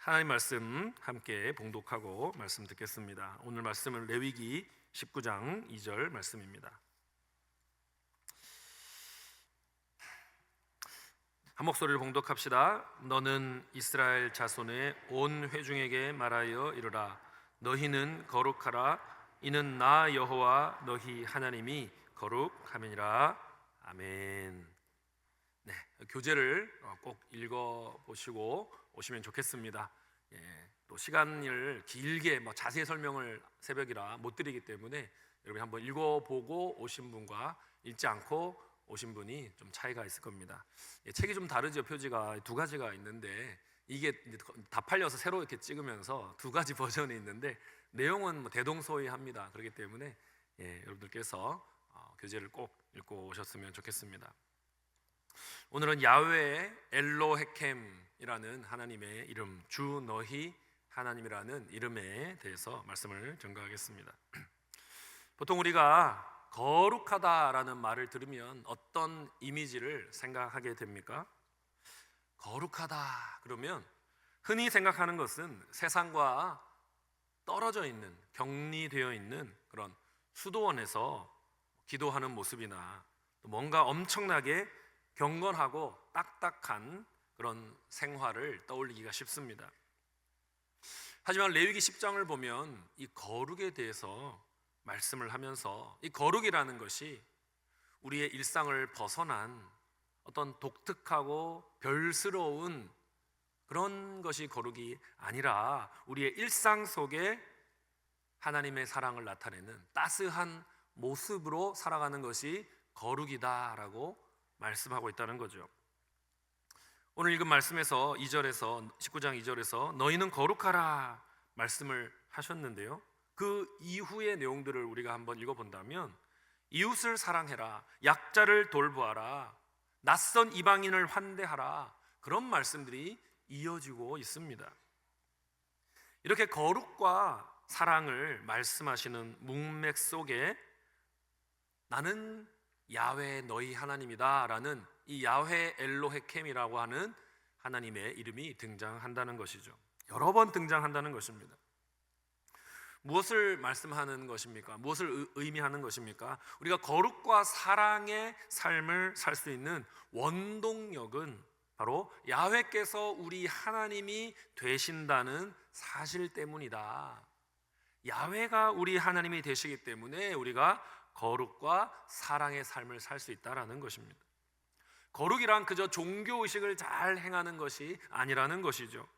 하나님 말씀 함께 봉독하고 말씀 듣겠습니다. 오늘 말씀은 레위기 19장 2절 말씀입니다. 한 목소리를 봉독합시다. 너는 이스라엘 자손의 온 회중에게 말하여 이르라. 너희는 거룩하라. 이는 나 여호와 너희 하나님이 거룩함이니라. 아멘. 네, 교재를 꼭 읽어보시고 오시면 좋겠습니다. 또 시간을 길게 자세히 설명을 새벽이라 못 드리기 때문에 여러분이 한번 읽어보고 오신 분과 읽지 않고 오신 분이 좀 차이가 있을 겁니다. 책이 좀 다르죠. 표지가 두 가지가 있는데 이게 다 팔려서 새로 이렇게 찍으면서 두 가지 버전이 있는데 내용은 대동소이합니다. 그렇기 때문에 여러분들께서 교재를 꼭 읽고 오셨으면 좋겠습니다. 오늘은 야훼 엘로헤켐이라는 하나님의 이름, 주 너희 하나님이라는 이름에 대해서 말씀을 전가하겠습니다. 보통 우리가 거룩하다라는 말을 들으면 어떤 이미지를 생각하게 됩니까? 거룩하다 그러면 흔히 생각하는 것은 세상과 떨어져 있는, 격리되어 있는 그런 수도원에서 기도하는 모습이나 뭔가 엄청나게 경건하고 딱딱한 그런 생활을 떠올리기가 쉽습니다. 하지만 레위기 10장을 보면 이 거룩에 대해서 말씀을 하면서 이 거룩이라는 것이 우리의 일상을 벗어난 어떤 독특하고 별스러운 그런 것이 거룩이 아니라 우리의 일상 속에 하나님의 사랑을 나타내는 따스한 모습으로 살아가는 것이 거룩이다라고 말씀하고 있다는 거죠. 오늘 읽은 말씀에서 2절에서 19장 2절에서 너희는 거룩하라 말씀을 하셨는데요. 그 이후의 내용들을 우리가 한번 읽어본다면 이웃을 사랑해라, 약자를 돌보아라, 낯선 이방인을 환대하라, 그런 말씀들이 이어지고 있습니다. 이렇게 거룩과 사랑을 말씀하시는 문맥 속에 나는 야훼 너희 하나님이다 라는 이 야훼 엘로헤켐이라고 하는 하나님의 이름이 등장한다는 것이죠. 여러 번 등장한다는 것입니다. 무엇을 말씀하는 것입니까? 무엇을 의미하는 것입니까? 우리가 거룩과 사랑의 삶을 살 수 있는 원동력은 바로 야훼께서 우리 하나님이 되신다는 사실 때문이다. 야훼가 우리 하나님이 되시기 때문에 우리가 거룩과 사랑의 삶을 살 수 있다라는 것입니다. 거룩이란 그저 종교의식을 잘 행하는 것이 아니라는 것이죠.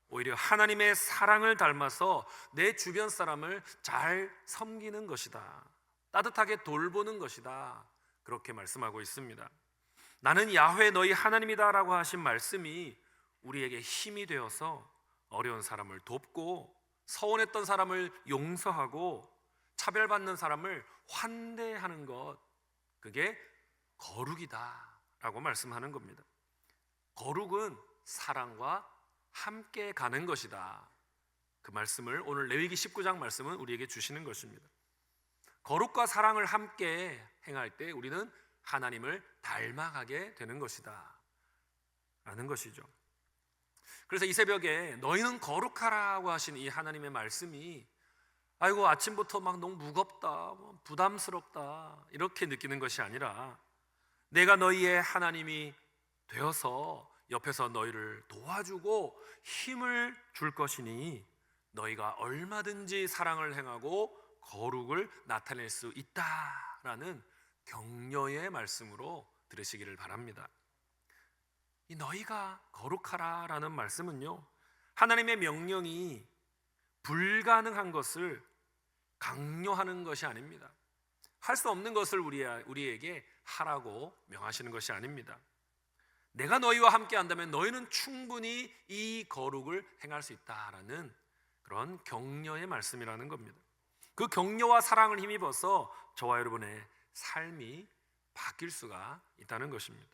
오히려 하나님의 사랑을 닮아서 내 주변 사람을 잘 섬기는 것이다. 따뜻하게 돌보는 것이다. 그렇게 말씀하고 있습니다. 나는 야훼 너희 하나님이다 라고 하신 말씀이 우리에게 힘이 되어서 어려운 사람을 돕고 서운했던 사람을 용서하고 차별받는 사람을 환대하는 것, 그게 거룩이다 라고 말씀하는 겁니다. 거룩은 사랑과 함께 가는 것이다. 그 말씀을 오늘 레위기 19장 말씀은 우리에게 주시는 것입니다. 거룩과 사랑을 함께 행할 때 우리는 하나님을 닮아가게 되는 것이다 라는 것이죠. 그래서 이 새벽에 너희는 거룩하라고 하신 이 하나님의 말씀이 아이고 아침부터 막 너무 무겁다, 부담스럽다 이렇게 느끼는 것이 아니라 내가 너희의 하나님이 되어서 옆에서 너희를 도와주고 힘을 줄 것이니 너희가 얼마든지 사랑을 행하고 거룩을 나타낼 수 있다라는 격려의 말씀으로 들으시기를 바랍니다. 이 너희가 거룩하라라는 말씀은요, 하나님의 명령이 불가능한 것을 강요하는 것이 아닙니다. 할 수 없는 것을 우리에게 하라고 명하시는 것이 아닙니다. 내가 너희와 함께 한다면 너희는 충분히 이 거룩을 행할 수 있다라는 그런 격려의 말씀이라는 겁니다. 그 격려와 사랑을 힘입어서 저와 여러분의 삶이 바뀔 수가 있다는 것입니다.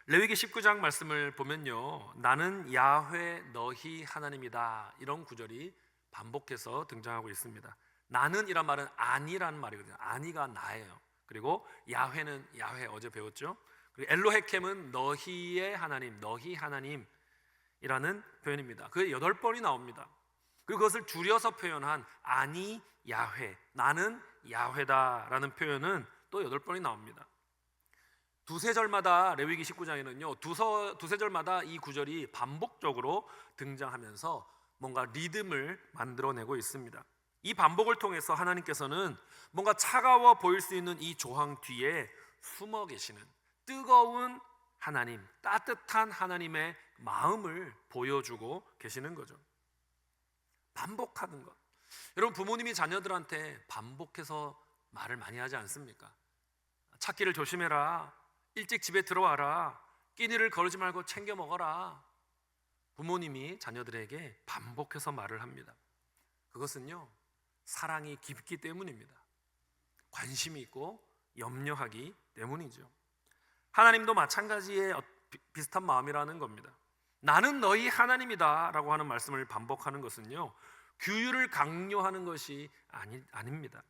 레위기 19장 말씀을 보면요, 나는 야훼 너희 하나님이다 이런 구절이 반복해서 등장하고 있습니다. 나는 이란 말은 아니란 말이거든요. 아니가 나예요. 그리고 야훼는 야훼 어제 배웠죠. 그리고 엘로헤켐은 너희의 하나님, 너희 하나님. 하나님이라는 표현입니다. 그게 8번이 나옵니다. 그리고 그것을 줄여서 표현한 아니 야훼, 나는 야훼다라는 표현은 또 8번이 나옵니다. 두세 절마다 레위기 19장에는요 두세 절마다 이 구절이 반복적으로 등장하면서 뭔가 리듬을 만들어내고 있습니다. 이 반복을 통해서 하나님께서는 뭔가 차가워 보일 수 있는 이 조항 뒤에 숨어 계시는 뜨거운 하나님, 따뜻한 하나님의 마음을 보여주고 계시는 거죠. 반복하는 것. 여러분, 부모님이 자녀들한테 반복해서 말을 많이 하지 않습니까? 찾기를 조심해라, 일찍 집에 들어와라, 끼니를 거르지 말고 챙겨 먹어라. 부모님이 자녀들에게 반복해서 말을 합니다. 그것은요 사랑이 깊기 때문입니다. 관심이 있고 염려하기 때문이죠. 하나님도 마찬가지의 비슷한 마음이라는 겁니다. 나는 너희 하나님이다 라고 하는 말씀을 반복하는 것은요 규율을 강요하는 것이 아닙니다.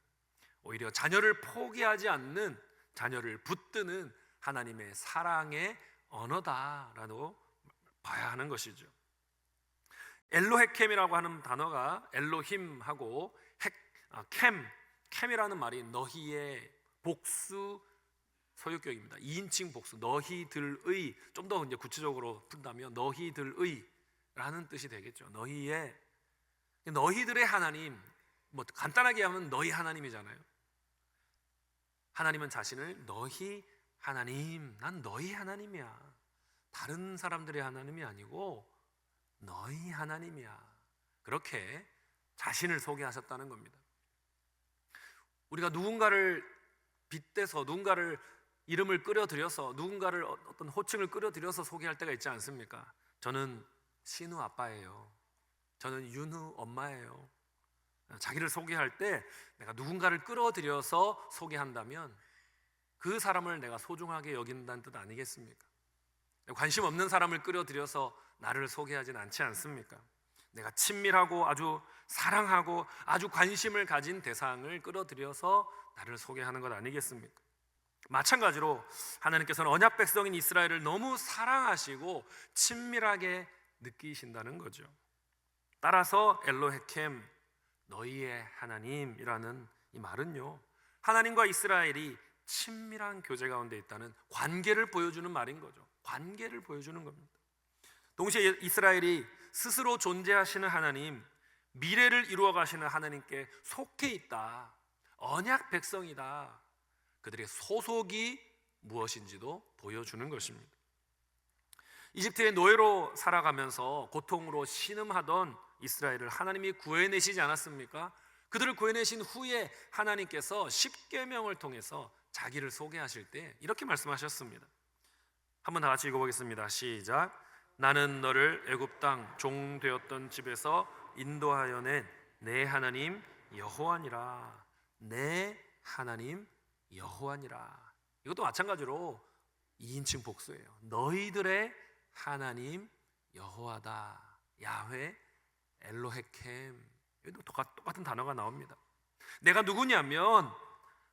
오히려 자녀를 포기하지 않는, 자녀를 붙드는 하나님의 사랑의 언어다라고 봐야 하는 것이죠. 엘로헤켐이라고 하는 단어가 엘로힘하고 캠이라는 말이 너희의 복수 소유격입니다. 2인칭 복수, 너희들의, 좀 더 이제 구체적으로 푼다면 너희들의라는 뜻이 되겠죠. 너희들의 하나님, 뭐 간단하게 하면 너희 하나님이잖아요. 하나님은 자신을 너희 하나님, 난 너희 하나님이야, 다른 사람들의 하나님이 아니고 너희 하나님이야, 그렇게 자신을 소개하셨다는 겁니다. 우리가 누군가를 빗대서, 누군가를 이름을 끌어들여서, 누군가를 어떤 호칭을 끌어들여서 소개할 때가 있지 않습니까? 저는 신우 아빠예요, 저는 윤우 엄마예요. 자기를 소개할 때 내가 누군가를 끌어들여서 소개한다면 그 사람을 내가 소중하게 여긴다는 뜻 아니겠습니까? 관심 없는 사람을 끌어들여서 나를 소개하진 않지 않습니까? 내가 친밀하고 아주 사랑하고 아주 관심을 가진 대상을 끌어들여서 나를 소개하는 것 아니겠습니까? 마찬가지로 하나님께서는 언약 백성인 이스라엘을 너무 사랑하시고 친밀하게 느끼신다는 거죠. 따라서 엘로헤켐, 너희의 하나님이라는 이 말은요 하나님과 이스라엘이 친밀한 교제 가운데 있다는 관계를 보여주는 말인 거죠. 관계를 보여주는 겁니다. 동시에 이스라엘이 스스로 존재하시는 하나님, 미래를 이루어 가시는 하나님께 속해 있다, 언약 백성이다, 그들의 소속이 무엇인지도 보여주는 것입니다. 이집트의 노예로 살아가면서 고통으로 신음하던 이스라엘을 하나님이 구해내시지 않았습니까? 그들을 구해내신 후에 하나님께서 십계명을 통해서 자기를 소개하실 때 이렇게 말씀하셨습니다. 한번 다 같이 읽어보겠습니다. 시작. 나는 너를 애굽 땅 종 되었던 집에서 인도하여 낸 내 하나님 여호와니라. 내 하나님 여호와니라. 이것도 마찬가지로 2인칭 복수예요. 너희들의 하나님 여호와다. 야훼, 엘로헤켐. 여기도 똑같은 단어가 나옵니다. 내가 누구냐면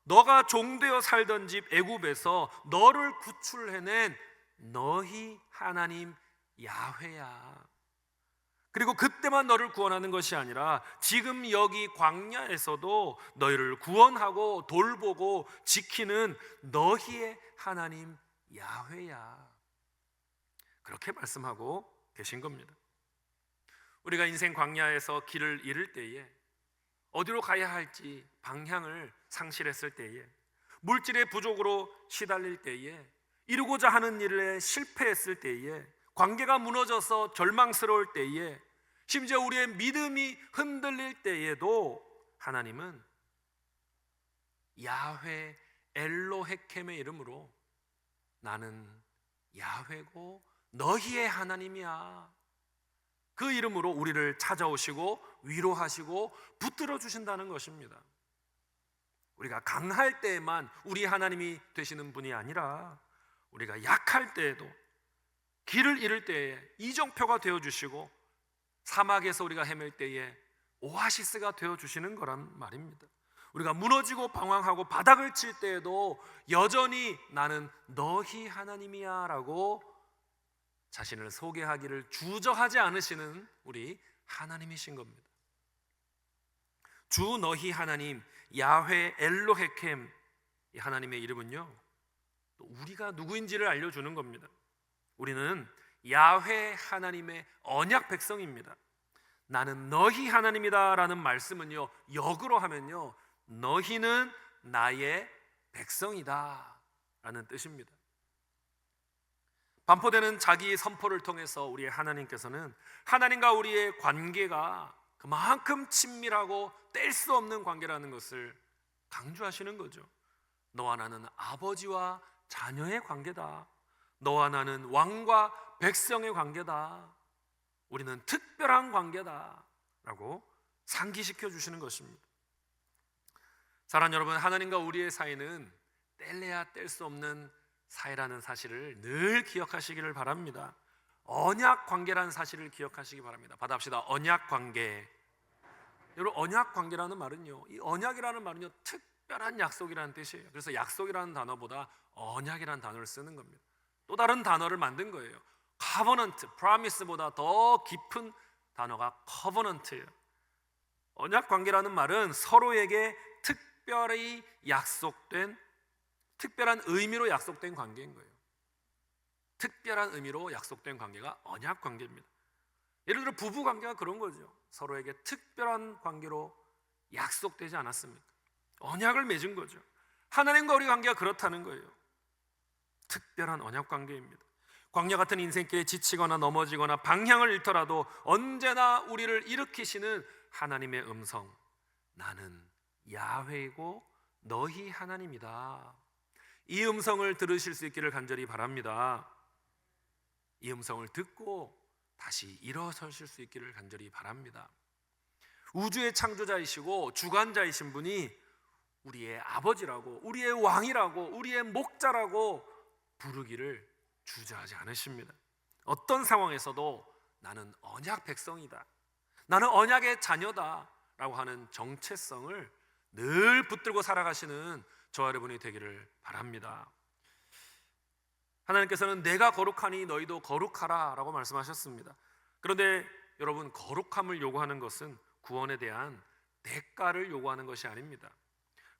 너가 종되어 살던 집 애굽에서 너를 구출해낸 너희 하나님 야훼야. 그리고 그때만 너를 구원하는 것이 아니라 지금 여기 광야에서도 너희를 구원하고 돌보고 지키는 너희의 하나님 야훼야. 그렇게 말씀하고 계신 겁니다. 우리가 인생 광야에서 길을 잃을 때에, 어디로 가야 할지 방향을 상실했을 때에, 물질의 부족으로 시달릴 때에, 이루고자 하는 일에 실패했을 때에, 관계가 무너져서 절망스러울 때에, 심지어 우리의 믿음이 흔들릴 때에도 하나님은 야훼 엘로헤켐의 이름으로 나는 야훼고 너희의 하나님이야, 그 이름으로 우리를 찾아오시고 위로하시고 붙들어 주신다는 것입니다. 우리가 강할 때에만 우리 하나님이 되시는 분이 아니라 우리가 약할 때에도, 길을 잃을 때에 이정표가 되어주시고, 사막에서 우리가 헤맬 때에 오아시스가 되어주시는 거란 말입니다. 우리가 무너지고 방황하고 바닥을 칠 때에도 여전히 나는 너희 하나님이야 라고 자신을 소개하기를 주저하지 않으시는 우리 하나님이신 겁니다. 주 너희 하나님 야훼 엘로헤켐, 이 하나님의 이름은요, 또 우리가 누구인지를 알려주는 겁니다. 우리는 야훼 하나님의 언약 백성입니다. 나는 너희 하나님이다 라는 말씀은요, 역으로 하면요, 너희는 나의 백성이다 라는 뜻입니다. 반포되는 자기 선포를 통해서 우리의 하나님께서는 하나님과 우리의 관계가 그만큼 친밀하고 뗄 수 없는 관계라는 것을 강조하시는 거죠. 너와 나는 아버지와 자녀의 관계다. 너와 나는 왕과 백성의 관계다. 우리는 특별한 관계다 라고 상기시켜 주시는 것입니다. 사랑하는 여러분, 하나님과 우리의 사이는 뗄래야 뗄 수 없는 사이라는 사실을 늘 기억하시기를 바랍니다. 언약 관계라는 사실을 기억하시기 바랍니다. 받아봅시다. 언약 관계. 여러분, 언약 관계라는 말은요, 이 언약이라는 말은요, 특별한 약속이라는 뜻이에요. 그래서 약속이라는 단어보다 언약이라는 단어를 쓰는 겁니다. 또 다른 단어를 만든 거예요. covenant, promise보다 더 깊은 단어가 covenant예요. 언약 관계라는 말은 서로에게 특별히 약속된, 특별한 의미로 약속된 관계인 거예요. 특별한 의미로 약속된 관계가 언약 관계입니다. 예를 들어 부부 관계가 그런 거죠. 서로에게 특별한 관계로 약속되지 않았습니까? 언약을 맺은 거죠. 하나님과 우리 관계가 그렇다는 거예요. 특별한 언약 관계입니다. 광야 같은 인생길에 지치거나 넘어지거나 방향을 잃더라도 언제나 우리를 일으키시는 하나님의 음성, 나는 야훼이고 너희 하나님이다. 이 음성을 들으실 수 있기를 간절히 바랍니다. 이 음성을 듣고 다시 일어서실 수 있기를 간절히 바랍니다. 우주의 창조자이시고 주관자이신 분이 우리의 아버지라고, 우리의 왕이라고, 우리의 목자라고 부르기를 주저하지 않으십니다. 어떤 상황에서도 나는 언약 백성이다, 나는 언약의 자녀다 라고 하는 정체성을 늘 붙들고 살아가시는 저와 여러분이 되기를 바랍니다. 하나님께서는 내가 거룩하니 너희도 거룩하라 라고 말씀하셨습니다. 그런데 여러분, 거룩함을 요구하는 것은 구원에 대한 대가를 요구하는 것이 아닙니다.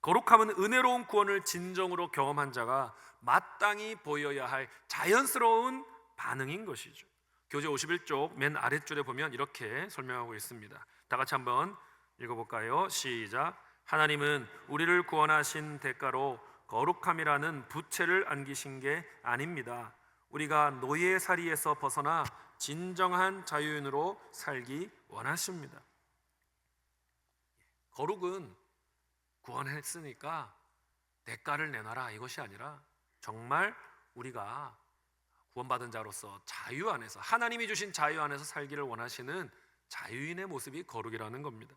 거룩함은 은혜로운 구원을 진정으로 경험한 자가 마땅히 보여야 할 자연스러운 반응인 것이죠. 교재 51쪽 맨 아랫줄에 보면 이렇게 설명하고 있습니다. 다 같이 한번 읽어볼까요? 시작. 하나님은 우리를 구원하신 대가로 거룩함이라는 부채를 안기신 게 아닙니다. 우리가 노예살이에서 벗어나 진정한 자유인으로 살기 원하십니다. 거룩은 구원했으니까 대가를 내놔라 이것이 아니라 정말 우리가 구원받은 자로서 자유 안에서, 하나님이 주신 자유 안에서 살기를 원하시는 자유인의 모습이 거룩이라는 겁니다.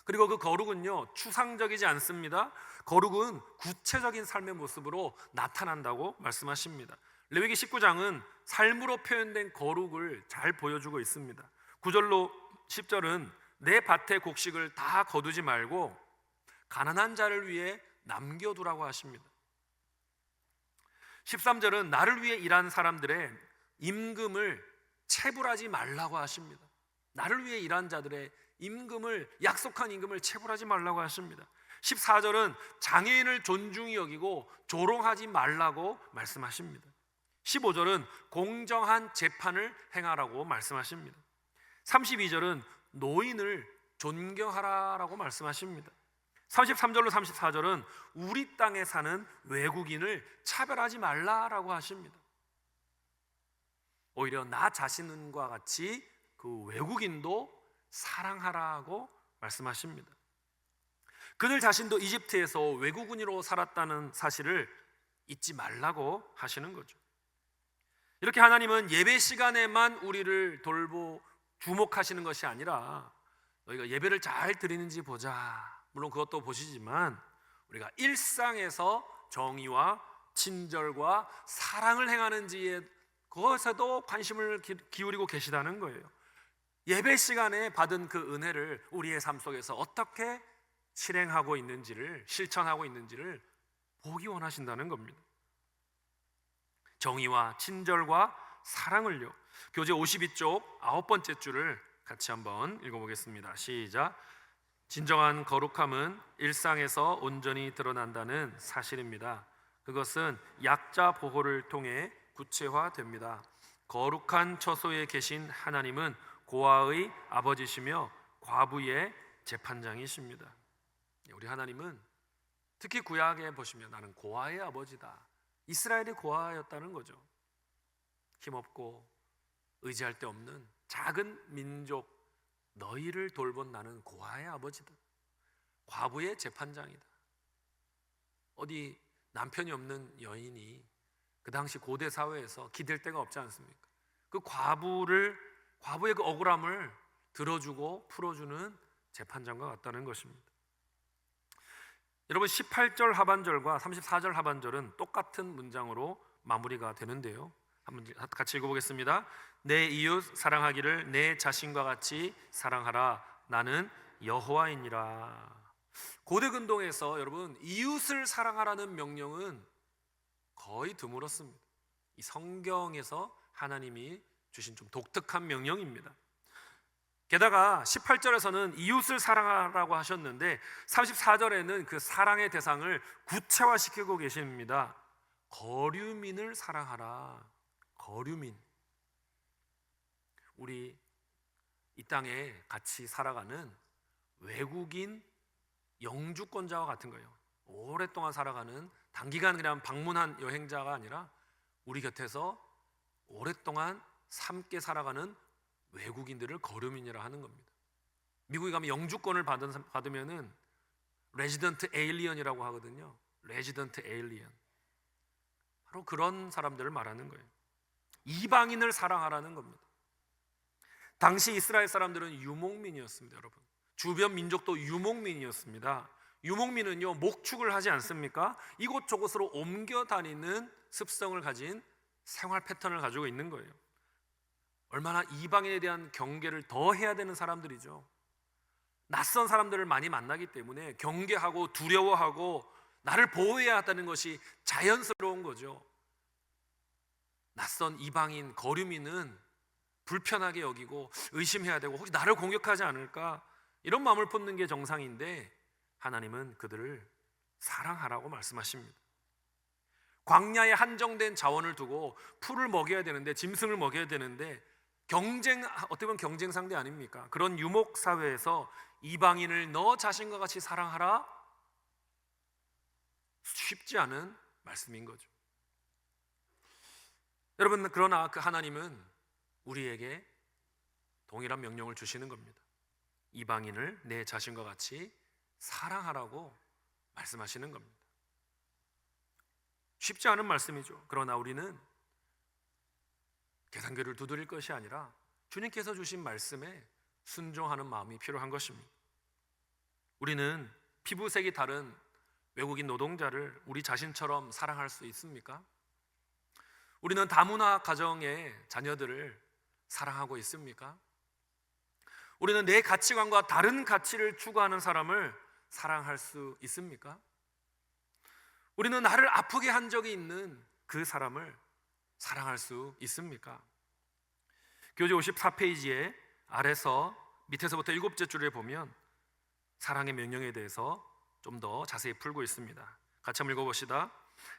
그리고 그 거룩은요, 추상적이지 않습니다. 거룩은 구체적인 삶의 모습으로 나타난다고 말씀하십니다. 레위기 19장은 삶으로 표현된 거룩을 잘 보여주고 있습니다. 9절로 10절은 내 밭의 곡식을 다 거두지 말고 가난한 자를 위해 남겨두라고 하십니다. 13절은 나를 위해 일한 사람들의 임금을 체불하지 말라고 하십니다. 나를 위해 일한 자들의 임금을, 약속한 임금을 체불하지 말라고 하십니다. 14절은 장애인을 존중히 여기고 조롱하지 말라고 말씀하십니다. 15절은 공정한 재판을 행하라고 말씀하십니다. 32절은 노인을 존경하라라고 말씀하십니다. 33절로 34절은 우리 땅에 사는 외국인을 차별하지 말라라고 하십니다. 오히려 나 자신과 같이 그 외국인도 사랑하라고 말씀하십니다. 그들 자신도 이집트에서 외국인으로 살았다는 사실을 잊지 말라고 하시는 거죠. 이렇게 하나님은 예배 시간에만 우리를 주목하시는 것이 아니라 너희가 예배를 잘 드리는지 보자, 물론 그것도 보시지만 우리가 일상에서 정의와 친절과 사랑을 행하는지에, 그것에도 관심을 기울이고 계시다는 거예요. 예배 시간에 받은 그 은혜를 우리의 삶 속에서 어떻게 실행하고 있는지를, 실천하고 있는지를 보기 원하신다는 겁니다. 정의와 친절과 사랑을요. 교재 52쪽 9번째 줄을 같이 한번 읽어보겠습니다. 시작. 진정한 거룩함은 일상에서 온전히 드러난다는 사실입니다. 그것은 약자 보호를 통해 구체화됩니다. 거룩한 처소에 계신 하나님은 고아의 아버지시며 과부의 재판장이십니다. 우리 하나님은 특히 구약에 보시면 나는 고아의 아버지다. 이스라엘이 고아였다는 거죠. 힘없고 의지할 데 없는 작은 민족, 너희를 돌본 나는 고아의 아버지다. 과부의 재판장이다. 어디 남편이 없는 여인이 그 당시 고대 사회에서 기댈 데가 없지 않습니까? 그 과부의 그 억울함을 들어주고 풀어주는 재판장과 같다는 것입니다. 여러분, 18절 하반절과 34절 하반절은 똑같은 문장으로 마무리가 되는데요, 한번 같이 읽어보겠습니다. 내 이웃 사랑하기를 내 자신과 같이 사랑하라. 나는 여호와이니라. 고대 근동에서 여러분, 이웃을 사랑하라는 명령은 거의 드물었습니다. 이 성경에서 하나님이 주신 좀 독특한 명령입니다. 게다가 18절에서는 이웃을 사랑하라고 하셨는데 34절에는 그 사랑의 대상을 구체화시키고 계십니다. 거류민을 사랑하라. 거류민. 우리 이 땅에 같이 살아가는 외국인 영주권자와 같은 거예요. 오랫동안 살아가는, 단기간 그냥 방문한 여행자가 아니라 우리 곁에서 오랫동안 함께 살아가는 외국인들을 거류민이라 하는 겁니다. 미국에 가면 영주권을 받으면은 레지던트 에일리언이라고 하거든요. 레지던트 에일리언. 바로 그런 사람들을 말하는 거예요. 이방인을 사랑하라는 겁니다. 당시 이스라엘 사람들은 유목민이었습니다, 여러분. 주변 민족도 유목민이었습니다. 유목민은요, 목축을 하지 않습니까? 이곳저곳으로 옮겨 다니는 습성을 가진 생활 패턴을 가지고 있는 거예요. 얼마나 이방인에 대한 경계를 더 해야 되는 사람들이죠. 낯선 사람들을 많이 만나기 때문에 경계하고 두려워하고 나를 보호해야 한다는 것이 자연스러운 거죠. 낯선 이방인, 거류민은 불편하게 여기고 의심해야 되고 혹시 나를 공격하지 않을까, 이런 마음을 품는 게 정상인데 하나님은 그들을 사랑하라고 말씀하십니다. 광야에 한정된 자원을 두고 풀을 먹여야 되는데, 짐승을 먹여야 되는데 어떻게 보면 경쟁 상대 아닙니까? 그런 유목 사회에서 이방인을 너 자신과 같이 사랑하라? 쉽지 않은 말씀인 거죠. 여러분, 그러나 그 하나님은 우리에게 동일한 명령을 주시는 겁니다. 이방인을 내 자신과 같이 사랑하라고 말씀하시는 겁니다. 쉽지 않은 말씀이죠. 그러나 우리는 계산기를 두드릴 것이 아니라 주님께서 주신 말씀에 순종하는 마음이 필요한 것입니다. 우리는 피부색이 다른 외국인 노동자를 우리 자신처럼 사랑할 수 있습니까? 우리는 다문화 가정의 자녀들을 사랑하고 있습니까? 우리는 내 가치관과 다른 가치를 추구하는 사람을 사랑할 수 있습니까? 우리는 나를 아프게 한 적이 있는 그 사람을 사랑할 수 있습니까? 교재 54페이지에 아래서 밑에서부터 7째 줄에 보면 사랑의 명령에 대해서 좀 더 자세히 풀고 있습니다. 같이 한번 읽어봅시다.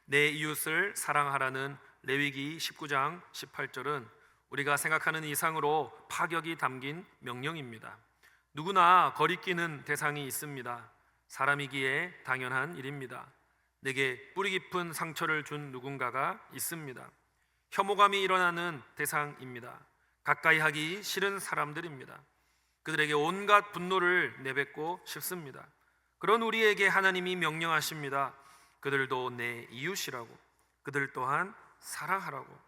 내 이웃을 사랑하라는 레위기 19장 18절은 우리가 생각하는 이상으로 파격이 담긴 명령입니다. 누구나 거리끼는 대상이 있습니다. 사람이기에 당연한 일입니다. 내게 뿌리 깊은 상처를 준 누군가가 있습니다. 혐오감이 일어나는 대상입니다. 가까이 하기 싫은 사람들입니다. 그들에게 온갖 분노를 내뱉고 싶습니다. 그런 우리에게 하나님이 명령하십니다. 그들도 내 이웃이라고, 그들 또한 사랑하라고.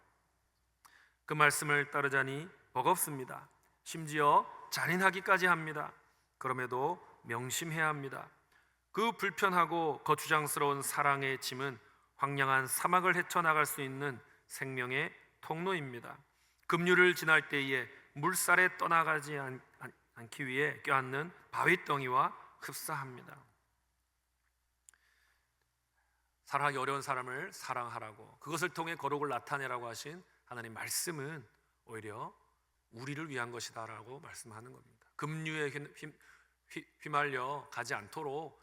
그 말씀을 따르자니 버겁습니다. 심지어 잔인하기까지 합니다. 그럼에도 명심해야 합니다. 그 불편하고 거추장스러운 사랑의 짐은 황량한 사막을 헤쳐나갈 수 있는 생명의 통로입니다. 급류를 지날 때에 물살에 떠나가지 않기 위해 껴안는 바위덩이와 흡사합니다. 사랑하기 어려운 사람을 사랑하라고, 그것을 통해 거룩을 나타내라고 하신 하나님 말씀은 오히려 우리를 위한 것이다라고 말씀하는 겁니다. 급류에 휘말려 가지 않도록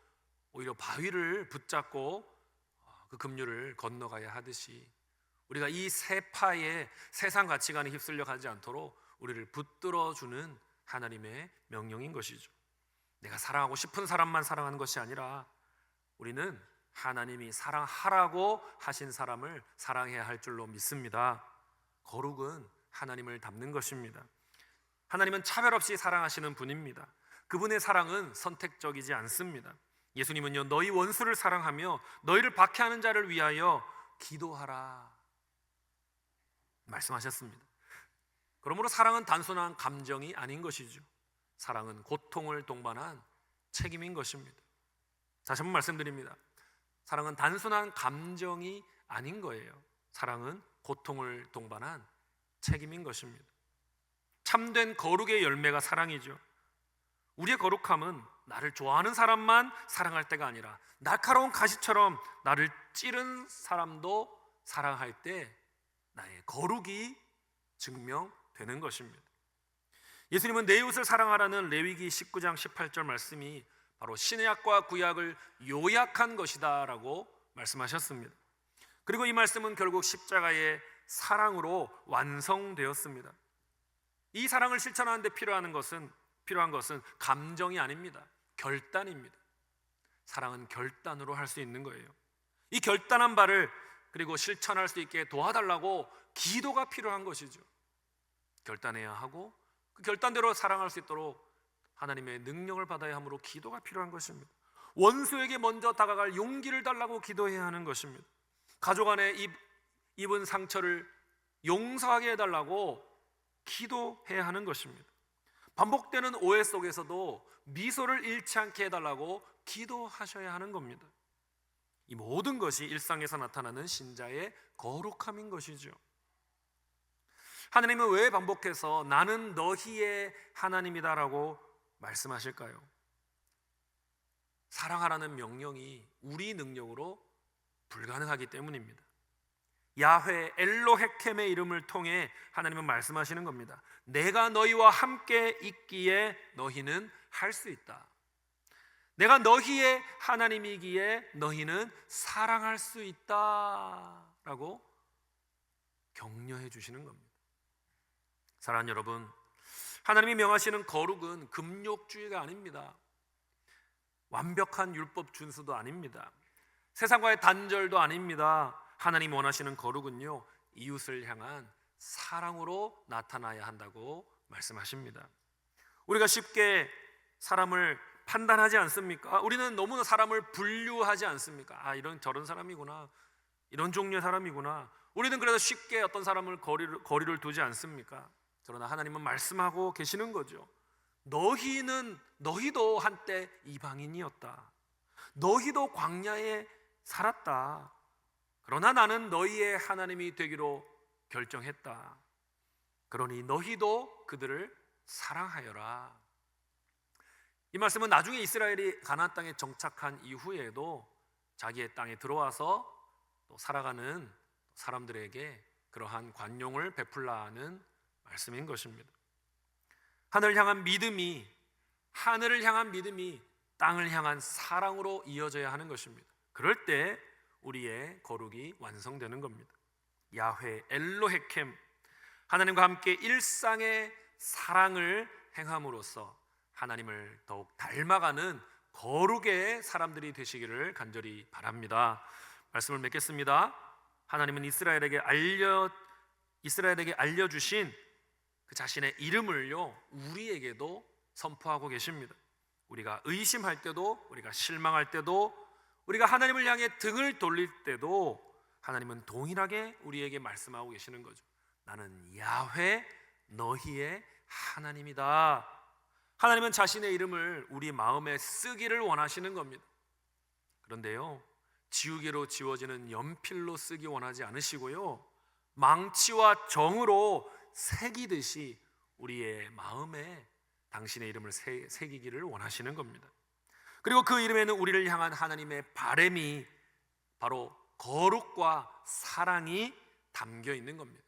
오히려 바위를 붙잡고 그 급류를 건너가야 하듯이 우리가 이 세파의 세상 가치관에 휩쓸려 가지 않도록 우리를 붙들어주는 하나님의 명령인 것이죠. 내가 사랑하고 싶은 사람만 사랑하는 것이 아니라 우리는 하나님이 사랑하라고 하신 사람을 사랑해야 할 줄로 믿습니다. 거룩은 하나님을 닮는 것입니다. 하나님은 차별 없이 사랑하시는 분입니다. 그분의 사랑은 선택적이지 않습니다. 예수님은요, 너희 원수를 사랑하며 너희를 박해하는 자를 위하여 기도하라 말씀하셨습니다. 그러므로 사랑은 단순한 감정이 아닌 것이죠. 사랑은 고통을 동반한 책임인 것입니다. 다시 한번 말씀드립니다. 사랑은 단순한 감정이 아닌 거예요. 사랑은 고통을 동반한 책임인 것입니다. 참된 거룩의 열매가 사랑이죠. 우리의 거룩함은 나를 좋아하는 사람만 사랑할 때가 아니라 날카로운 가시처럼 나를 찌른 사람도 사랑할 때 나의 거룩이 증명되는 것입니다. 예수님은 내 이웃을 사랑하라는 레위기 19장 18절 말씀이 바로 신약과 구약을 요약한 것이다 라고 말씀하셨습니다. 그리고 이 말씀은 결국 십자가의 사랑으로 완성되었습니다. 이 사랑을 실천하는 데 필요한 것은 감정이 아닙니다. 결단입니다. 사랑은 결단으로 할 수 있는 거예요. 이 결단한 바를 그리고 실천할 수 있게 도와달라고 기도가 필요한 것이죠. 결단해야 하고 그 결단대로 사랑할 수 있도록 하나님의 능력을 받아야 하므로 기도가 필요한 것입니다. 원수에게 먼저 다가갈 용기를 달라고 기도해야 하는 것입니다. 가족 안에 입은 상처를 용서하게 해달라고 기도해야 하는 것입니다. 반복되는 오해 속에서도 미소를 잃지 않게 해달라고 기도하셔야 하는 겁니다. 이 모든 것이 일상에서 나타나는 신자의 거룩함인 것이죠. 하나님은 왜 반복해서 나는 너희의 하나님이다라고 말씀하실까요? 사랑하라는 명령이 우리 능력으로 불가능하기 때문입니다. 야훼 엘로헤켐의 이름을 통해 하나님은 말씀하시는 겁니다. 내가 너희와 함께 있기에 너희는 할 수 있다. 내가 너희의 하나님이기에 너희는 사랑할 수 있다라고 격려해 주시는 겁니다. 사랑하는 여러분, 하나님이 명하시는 거룩은 금욕주의가 아닙니다. 완벽한 율법 준수도 아닙니다. 세상과의 단절도 아닙니다. 하나님 원하시는 거룩은요, 이웃을 향한 사랑으로 나타나야 한다고 말씀하십니다. 우리가 쉽게 사람을 판단하지 않습니까? 우리는 너무나 사람을 분류하지 않습니까? 이런 저런 사람이구나, 이런 종류의 사람이구나. 우리는 그래서 쉽게 어떤 사람을 거리를 두지 않습니까? 그러나 하나님은 말씀하고 계시는 거죠. 너희도 한때 이방인이었다. 너희도 광야에 살았다. 그러나 나는 너희의 하나님이 되기로 결정했다. 그러니 너희도 그들을 사랑하여라. 이 말씀은 나중에 이스라엘이 가나안 땅에 정착한 이후에도 자기의 땅에 들어와서 또 살아가는 사람들에게 그러한 관용을 베풀라는 말씀인 것입니다. 하늘을 향한 믿음이 땅을 향한 사랑으로 이어져야 하는 것입니다. 그럴 때 우리의 거룩이 완성되는 겁니다. 야훼 엘로헤켐, 하나님과 함께 일상의 사랑을 행함으로써 하나님을 더욱 닮아가는 거룩의 사람들이 되시기를 간절히 바랍니다. 말씀을 맺겠습니다. 하나님은 이스라엘에게 알려주신 그 자신의 이름을요, 우리에게도 선포하고 계십니다. 우리가 의심할 때도, 우리가 실망할 때도, 우리가 하나님을 향해 등을 돌릴 때도 하나님은 동일하게 우리에게 말씀하고 계시는 거죠. 나는 야훼 너희의 하나님이다. 하나님은 자신의 이름을 우리 마음에 쓰기를 원하시는 겁니다. 그런데요, 지우개로 지워지는 연필로 쓰기 원하지 않으시고요, 망치와 정으로 새기듯이 우리의 마음에 당신의 이름을 새기기를 원하시는 겁니다. 그리고 그 이름에는 우리를 향한 하나님의 바램이 바로 거룩과 사랑이 담겨 있는 겁니다.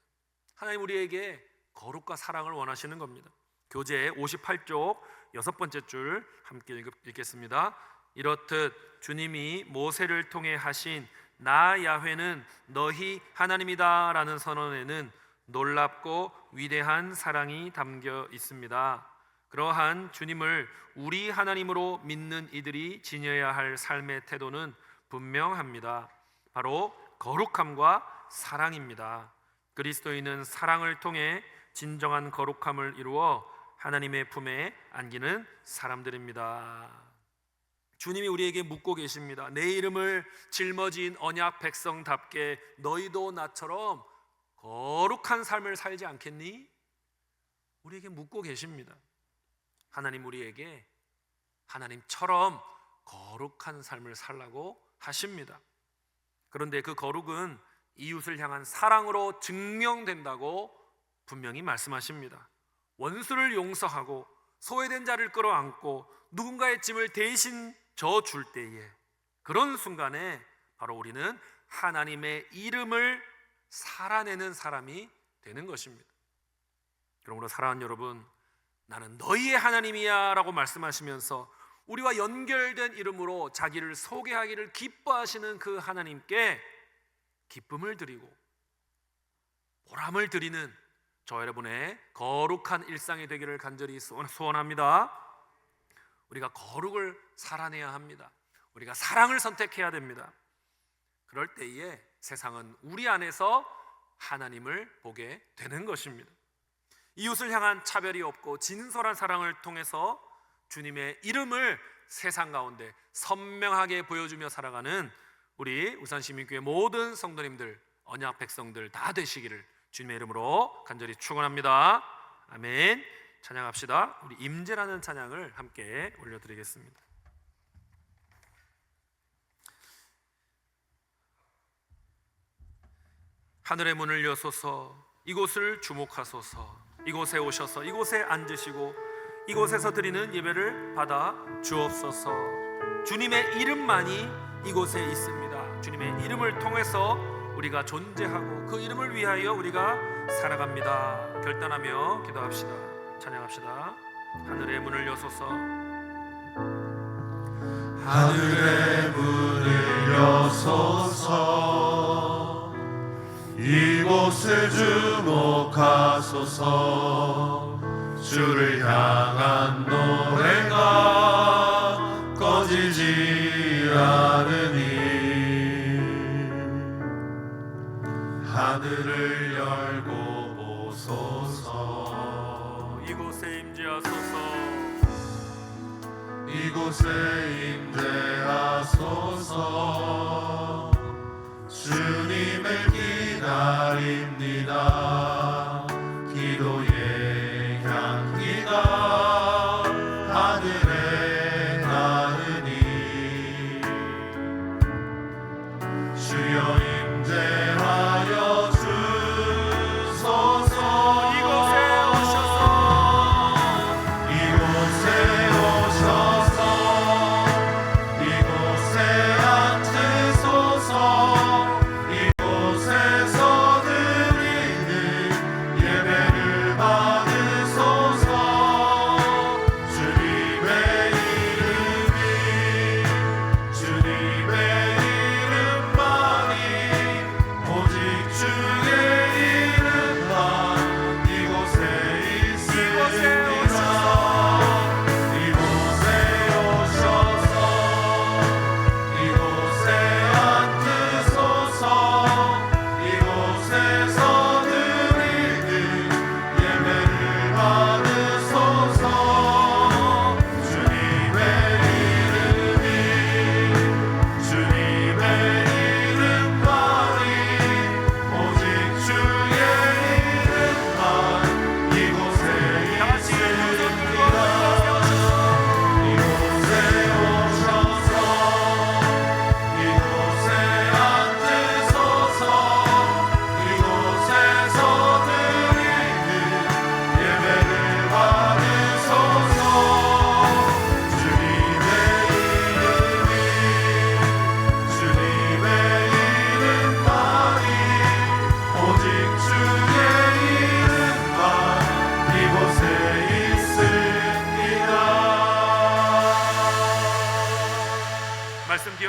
하나님 우리에게 거룩과 사랑을 원하시는 겁니다. 교재 58쪽 6번째 줄 함께 읽겠습니다. 이렇듯 주님이 모세를 통해 하신 나 야훼는 너희 하나님이다 라는 선언에는 놀랍고 위대한 사랑이 담겨 있습니다. 그러한 주님을 우리 하나님으로 믿는 이들이 지녀야 할 삶의 태도는 분명합니다. 바로 거룩함과 사랑입니다. 그리스도인은 사랑을 통해 진정한 거룩함을 이루어 하나님의 품에 안기는 사람들입니다. 주님이 우리에게 묻고 계십니다. 내 이름을 짊어진 언약 백성답게 너희도 나처럼 거룩한 삶을 살지 않겠니? 우리에게 묻고 계십니다. 하나님 우리에게 하나님처럼 거룩한 삶을 살라고 하십니다. 그런데 그 거룩은 이웃을 향한 사랑으로 증명된다고 분명히 말씀하십니다. 원수를 용서하고 소외된 자를 끌어안고 누군가의 짐을 대신 져줄 때에, 그런 순간에 바로 우리는 하나님의 이름을 살아내는 사람이 되는 것입니다. 그러므로 사랑하는 여러분, 나는 너희의 하나님이야 라고 말씀하시면서 우리와 연결된 이름으로 자기를 소개하기를 기뻐하시는 그 하나님께 기쁨을 드리고 보람을 드리는 저 여러분의 거룩한 일상이 되기를 간절히 소원합니다. 우리가 거룩을 살아내야 합니다. 우리가 사랑을 선택해야 됩니다. 그럴 때에 세상은 우리 안에서 하나님을 보게 되는 것입니다. 이웃을 향한 차별이 없고 진솔한 사랑을 통해서 주님의 이름을 세상 가운데 선명하게 보여주며 살아가는 우리 울산시민교회 모든 성도님들, 언약 백성들 다 되시기를 주님의 이름으로 간절히 축원합니다. 아멘. 찬양합시다. 우리 임재라는 찬양을 함께 올려드리겠습니다. 하늘의 문을 여소서, 이곳을 주목하소서. 이곳에 오셔서 이곳에 앉으시고 이곳에서 드리는 예배를 받아 주옵소서. 주님의 이름만이 이곳에 있습니다. 주님의 이름을 통해서 우리가 존재하고 그 이름을 위하여 우리가 살아갑니다. 결단하며 기도합시다. 찬양합시다. 하늘의 문을 여소서. 하늘의 문을 여소서. 이곳을 주목하소서. 주를 향한 노래가 꺼지지 않으니 하늘을 열고 보소서. 이곳에 임재하소서. 이곳에 임재하소서. 주님을 기다립니다. 기도의 향기가 하늘에 나으니 주여 임재하여 주소서. 이곳에 오셔서 이곳에 오셔서 이곳에 앉으소서. 이곳에서 드리는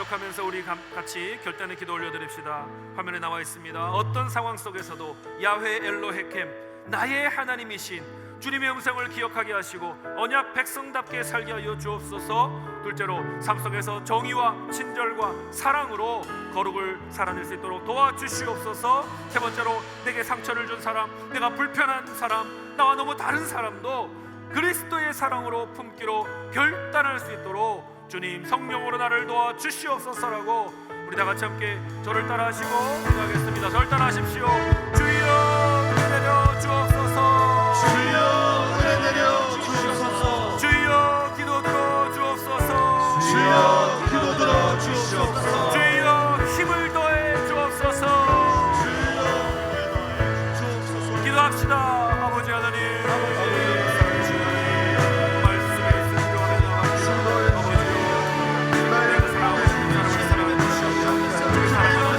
기억하면서 우리 같이 결단의 기도 올려드립시다. 화면에 나와 있습니다. 어떤 상황 속에서도 야훼 엘로헤켐 나의 하나님이신 주님의 음성을 기억하게 하시고 언약 백성답게 살게 하여 주옵소서. 둘째로 삶 속에서 정의와 친절과 사랑으로 거룩을 살아낼 수 있도록 도와주시옵소서. 세 번째로 내게 상처를 준 사람, 내가 불편한 사람, 나와 너무 다른 사람도 그리스도의 사랑으로 품기로 결단할 수 있도록 주님 성령으로 나를 도와주시옵소서라고 우리 다 같이 함께 저를 따라하시고 기도하겠습니다. 저를 따라하십시오. 주여 은혜 내려 주옵소서. 주여 은혜 내려 주옵소서. 주여 기도 들어 주옵소서. 주여 기도 들어 주시옵소서. 주여 힘을 더해 주옵소서. 주여 은혜 더해 주옵소서. 기도합시다. 아버지 하나님, 말씀에 있으신 교회는 아버지요, 내가 사랑하고 싶은 사람을 사랑해 주시옵소서. 주의 사랑하는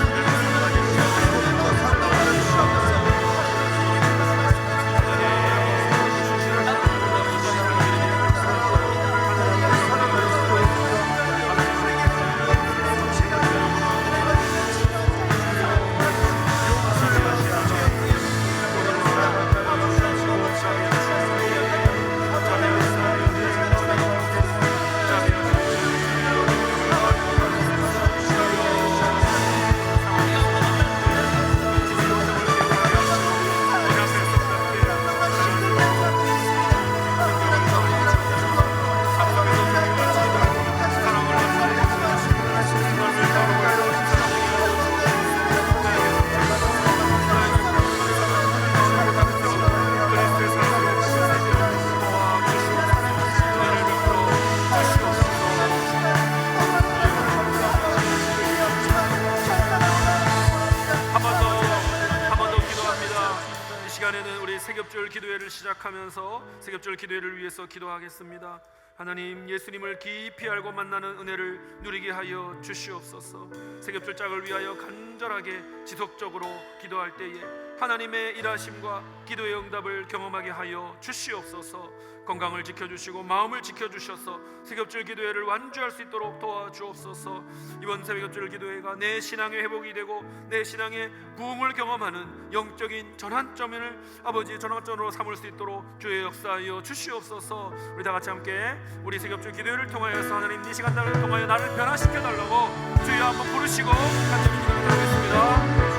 세겹절 기도회를 시작하면서 세겹절 기도회를 위해서 기도하겠습니다. 하나님, 예수님을 깊이 알고 만나는 은혜를 누리게 하여 주시옵소서. 세겹절 짝을 위하여 간절하게 지속적으로 기도할 때에 하나님의 일하심과 기도의 응답을 경험하게 하여 주시옵소서. 건강을 지켜주시고 마음을 지켜주셔서 세겹절 기도회를 완주할 수 있도록 도와주옵소서. 이번 세겹절 기도회가 내 신앙의 회복이 되고 내 신앙의 부흥을 경험하는 영적인 전환점을 아버지 전환점으로 삼을 수 있도록 주의 역사하여 주시옵소서. 우리 다 같이 함께 우리 세겹절 기도회를 통하여서 하나님 이 시간을 통하여 나를 변화시켜 달라고 주여 한번 부르시고 같이 기도를 하겠습니다.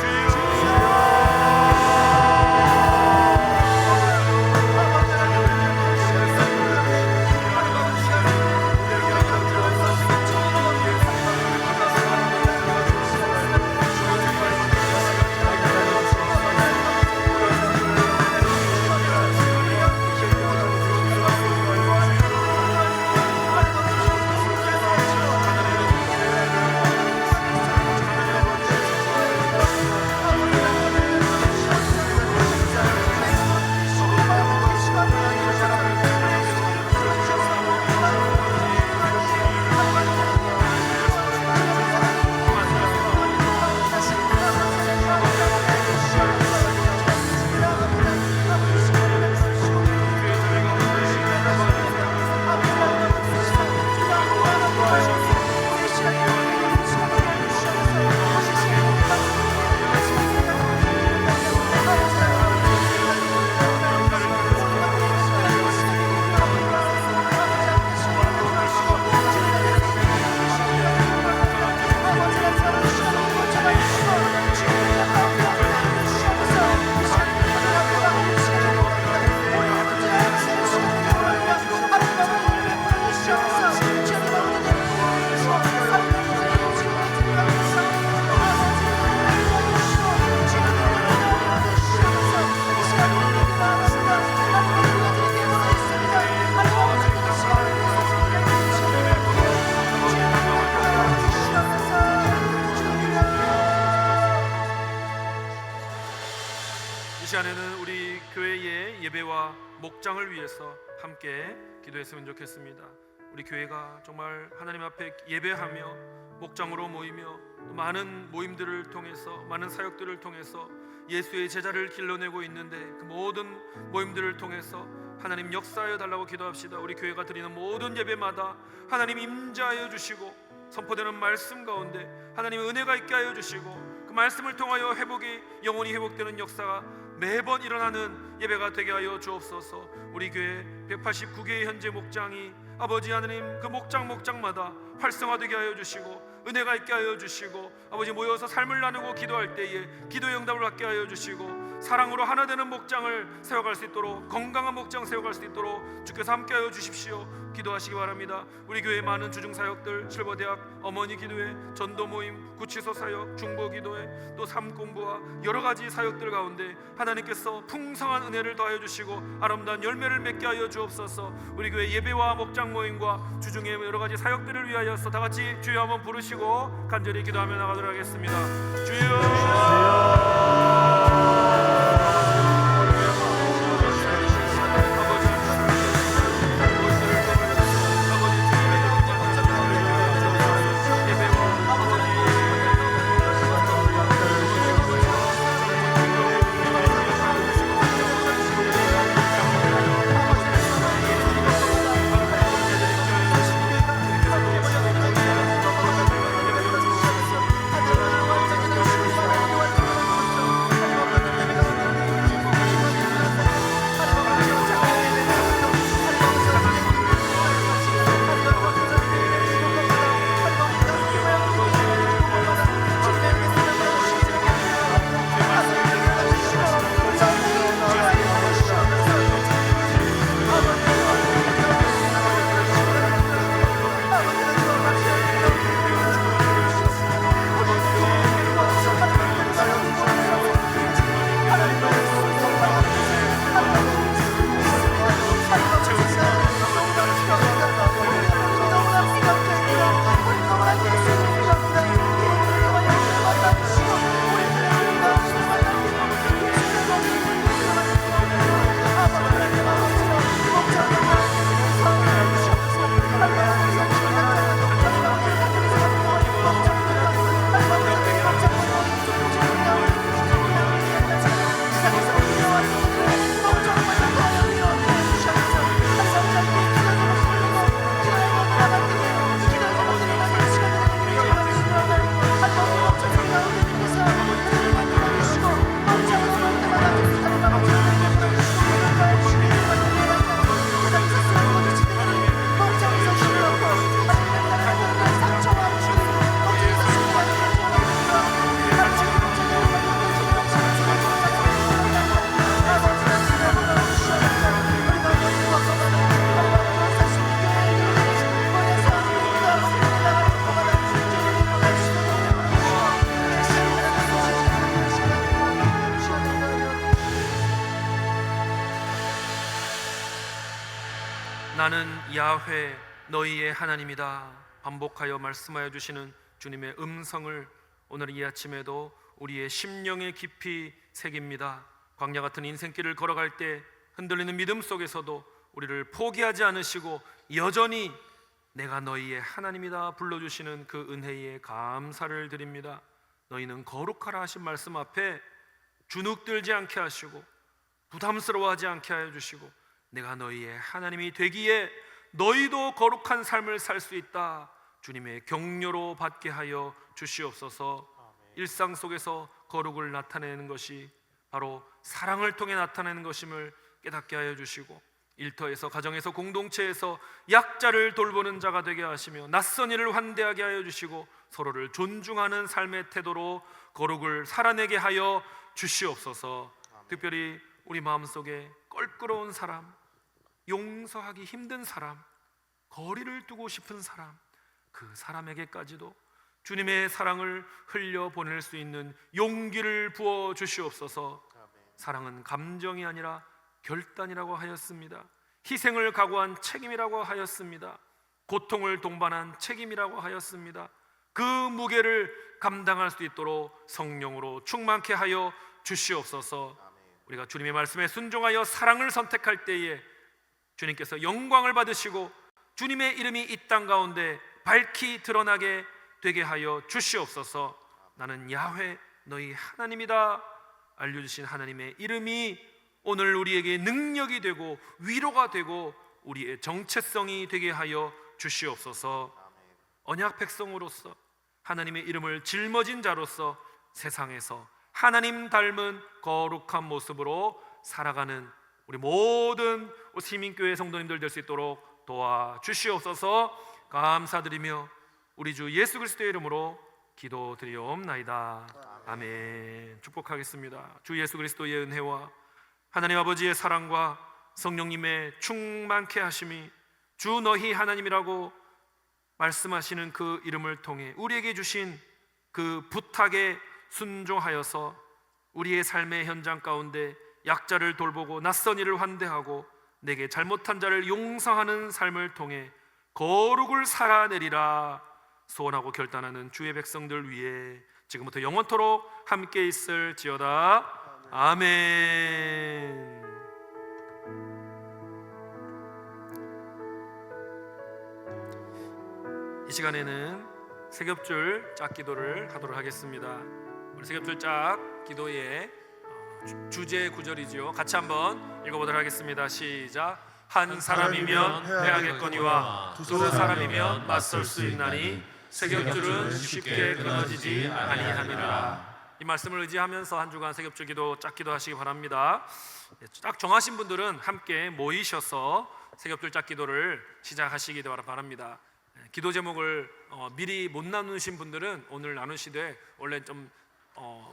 목장을 위해서 함께 기도했으면 좋겠습니다. 우리 교회가 정말 하나님 앞에 예배하며 목장으로 모이며 또 많은 모임들을 통해서 많은 사역들을 통해서 예수의 제자를 길러내고 있는데 그 모든 모임들을 통해서 하나님 역사하여 달라고 기도합시다. 우리 교회가 드리는 모든 예배마다 하나님 임재하여 주시고 선포되는 말씀 가운데 하나님의 은혜가 있게 하여 주시고 그 말씀을 통하여 회복이 영원히 회복되는 역사가 매번 일어나는 예배가 되게 하여 주옵소서. 우리 교회 189개의 현재 목장이 아버지 하나님 그 목장마다 활성화되게 하여 주시고 은혜가 있게 하여 주시고 아버지 모여서 삶을 나누고 기도할 때에 기도의 응답을 받게 하여 주시고 사랑으로 하나 되는 목장을 세워갈 수 있도록 건강한 목장 세워갈 수 있도록 주께서 함께 하여 주십시오. 기도하시기 바랍니다. 우리 교회 많은 주중사역들 실버대학 어머니 기도회 전도 모임 구치소 사역 중보 기도회 또 삶 공부와 여러 가지 사역들 가운데 하나님께서 풍성한 은혜를 더하여 주시고 아름다운 열매를 맺게 하여 주옵소서. 우리 교회 예배와 목장 모임과 주중의 여러 가지 사역들을 위하여서 다 같이 주여 한번 부르시고 간절히 기도하며 나가도록 하겠습니다. 나는 야훼 너희의 하나님이다 반복하여 말씀하여 주시는 주님의 음성을 오늘 이 아침에도 우리의 심령에 깊이 새깁니다. 광야 같은 인생길을 걸어갈 때 흔들리는 믿음 속에서도 우리를 포기하지 않으시고 여전히 내가 너희의 하나님이다 불러주시는 그 은혜에 감사를 드립니다. 너희는 거룩하라 하신 말씀 앞에 주눅들지 않게 하시고 부담스러워하지 않게 하여 주시고 내가 너희의 하나님이 되기에 너희도 거룩한 삶을 살 수 있다 주님의 격려로 받게 하여 주시옵소서. 일상 속에서 거룩을 나타내는 것이 바로 사랑을 통해 나타내는 것임을 깨닫게 하여 주시고 일터에서 가정에서 공동체에서 약자를 돌보는 자가 되게 하시며 낯선 이를 환대하게 하여 주시고 서로를 존중하는 삶의 태도로 거룩을 살아내게 하여 주시옵소서. 특별히 우리 마음속에 껄끄러운 사람, 용서하기 힘든 사람, 거리를 두고 싶은 사람, 그 사람에게까지도 주님의 사랑을 흘려보낼 수 있는 용기를 부어 주시옵소서. 사랑은 감정이 아니라 결단이라고 하였습니다. 희생을 각오한 책임이라고 하였습니다. 고통을 동반한 책임이라고 하였습니다. 그 무게를 감당할 수 있도록 성령으로 충만케 하여 주시옵소서. 우리가 주님의 말씀에 순종하여 사랑을 선택할 때에 주님께서 영광을 받으시고 주님의 이름이 이 땅 가운데 밝히 드러나게 되게 하여 주시옵소서. 나는 야훼 너희 하나님이다 알려주신 하나님의 이름이 오늘 우리에게 능력이 되고 위로가 되고 우리의 정체성이 되게 하여 주시옵소서. 언약 백성으로서 하나님의 이름을 짊어진 자로서 세상에서 하나님 닮은 거룩한 모습으로 살아가는 우리 모든 시민교회 성도님들 될 수 있도록 도와주시옵소서. 감사드리며 우리 주 예수 그리스도의 이름으로 기도드리옵나이다. 아멘. 축복하겠습니다. 주 예수 그리스도의 은혜와 하나님 아버지의 사랑과 성령님의 충만케 하심이 주 너희 하나님이라고 말씀하시는 그 이름을 통해 우리에게 주신 그 부탁에 순종하여서 우리의 삶의 현장 가운데 약자를 돌보고 낯선 이를 환대하고 내게 잘못한 자를 용서하는 삶을 통해 거룩을 살아내리라 소원하고 결단하는 주의 백성들 위해 지금부터 영원토록 함께 있을지어다. 아멘. 이 시간에는 세겹줄 짝기도를 하도록 하겠습니다. 우리 세겹줄 짝기도의 주제 구절이지요. 같이 한번 읽어보도록 하겠습니다. 시작. 한 사람이면 해야겠거니와 두 사람이면 맞설 수 있나니 세겹줄은 쉽게 끊어지지 아니하니라. 이 말씀을 의지하면서 한 주간 세겹줄 기도 짝기도 하시기 바랍니다. 딱 정하신 분들은 함께 모이셔서 세겹줄 짝기도를 시작하시기 바랍니다. 기도 제목을 미리 못 나누신 분들은 오늘 나누시되 원래 좀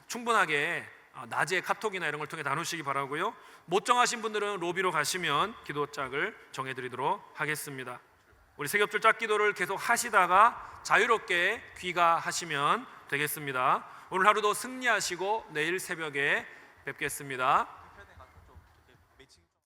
충분하게 낮에 카톡이나 이런 걸 통해 나누시기 바라고요. 못 정하신 분들은 로비로 가시면 기도 짝을 정해드리도록 하겠습니다. 우리 세겹줄 짝기도를 계속 하시다가 자유롭게 귀가하시면 되겠습니다. 오늘 하루도 승리하시고 내일 새벽에 뵙겠습니다.